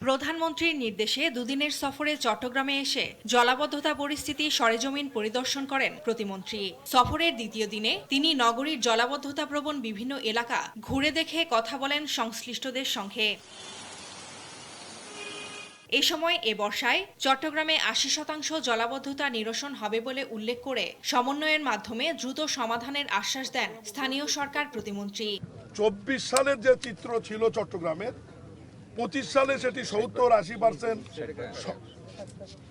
প্রধানমন্ত্রীর নির্দেশে দুদিনের সফরে চট্টগ্রামে এসে জলাবদ্ধতা পরিস্থিতি সরেজমিন পরিদর্শন করেন প্রতিমন্ত্রী। সফরের দ্বিতীয় দিনে তিনি নগরীর জলাবদ্ধতা প্রবণ বিভিন্ন এলাকা ঘুরে দেখে কথা বলেন সংশ্লিষ্টদের সঙ্গে। এ সময় এ বর্ষায় চট্টগ্রামে ৮০% জলাবদ্ধতা নিরসন হবে বলে উল্লেখ করে সমন্বয়ের মাধ্যমে দ্রুত সমাধানের আশ্বাস দেন স্থানীয় সরকার প্রতিমন্ত্রী। ২৪ সালের যে চিত্র ছিল চট্টগ্রামের, ২৫ সালে সেটি ৭০-৮০%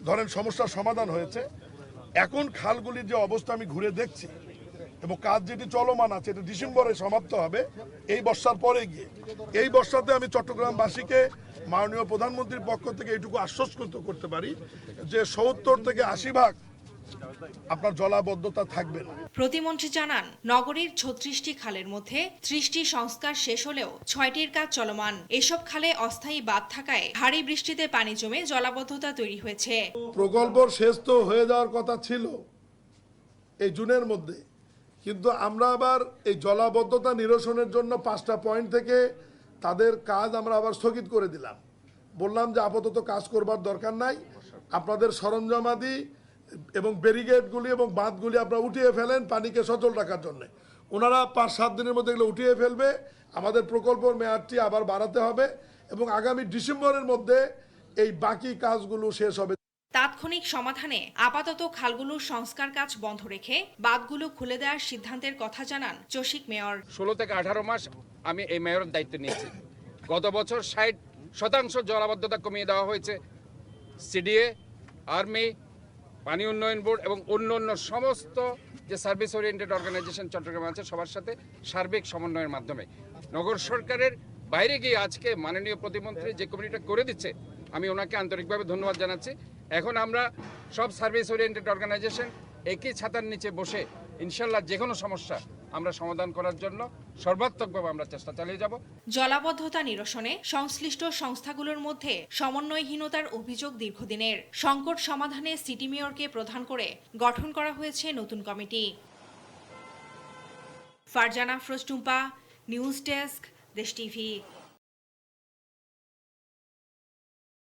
ধরেন সমস্যার সমাধান হয়েছে। এখন খালগুলির যে অবস্থা আমি ঘুরে দেখছি এবং কাজ যেটি চলমান আছে, এটা ডিসেম্বরে সমাপ্ত হবে এই বর্ষার পরে গিয়ে। এই বর্ষাতে আমি চট্টগ্রামবাসীকে মাননীয় প্রধানমন্ত্রীর পক্ষ থেকে এইটুকু আশ্বস্ত করতে পারি যে ৭০-৮০% আপনার জলাবদ্ধতা থাকবে না। প্রতিমন্ত্রী জানান, নগরীর ৩৬টি খালের মধ্যে ৩০টি সংস্কার শেষ হলেও ৬টির কাজ চলমান। এসব খালে অস্থায়ী বাঁধ থাকায় ভারী বৃষ্টিতে পানি জমে জলাবদ্ধতা তৈরি হয়েছে। প্রকল্প শেষ তো হয়ে যাওয়ার কথা ছিল এই জুনের মধ্যে, কিন্তু আমরা আবার এই জলাবদ্ধতা নিরসনের জন্য 5টা পয়েন্ট থেকে তাদের কাজ আমরা আবার স্থগিত করে দিলাম। বললাম যে আপাতত কাজ করবার দরকার নাই, আপনাদের সরঞ্জামাদি এবং ব্যারিকেডগুলি এবং বাঁধগুলি আপনারা উঠিয়ে ফেলেন পানিকে সচল রাখার জন্য। ওনারা ৫-৭ দিনের মধ্যে এগুলো উঠিয়ে ফেলবে। আমাদের প্রকল্পের মেয়াদটি আবার বাড়াতে হবে এবং আগামী ডিসেম্বরের মধ্যে এই বাকি কাজগুলো শেষ হবে। তাৎক্ষণিক সমাধানে আপাতত খালগুলোর সংস্কার কাজ বন্ধ রেখে বাঁধগুলো খুলে দেওয়ার সিদ্ধান্তের কথা জানান চসিক মেয়র। ১৬ থেকে ১৮ মাস আমি এই মেয়রের দায়িত্ব নিয়েছি। গত বছর ৬০% জলাবদ্ধতা কমিয়ে দেওয়া হয়েছে। সিডিএ, আর্মি, পানি উন্নয়ন বোর্ড এবং অন্য সমস্ত যে সার্ভিস ওরিয়েন্টেড অর্গানাইজেশন চট্টগ্রামে আছে সবার সাথে সার্বিক সমন্বয়ের মাধ্যমে নগর সরকারের বাইরে গিয়ে আজকে মাননীয় প্রতিমন্ত্রী যে কমিটিটা করে দিচ্ছে, আমি ওনাকে আন্তরিকভাবে ধন্যবাদ জানাচ্ছি। এখন আমরা সব সার্ভিস ওরিয়েন্টেড অর্গানাইজেশন একই ছাতার নিচে বসে ইনশাল্লাহ যে কোনো সমস্যা আমরা সমাধান করার জন্য সর্বাত্মকভাবে আমরা চেষ্টা চালিয়ে যাব। জলাবদ্ধতা নিরসনে সংশ্লিষ্ট সংস্থাগুলোর মধ্যে সমন্বয়হীনতার অভিযোগ দীর্ঘদিনের। সংকট সমাধানে সিটি মেয়রকে প্রধান করে গঠন করা হয়েছে নতুন committee. Farzana Afroz Tumpa, news desk, দেশ টিভি।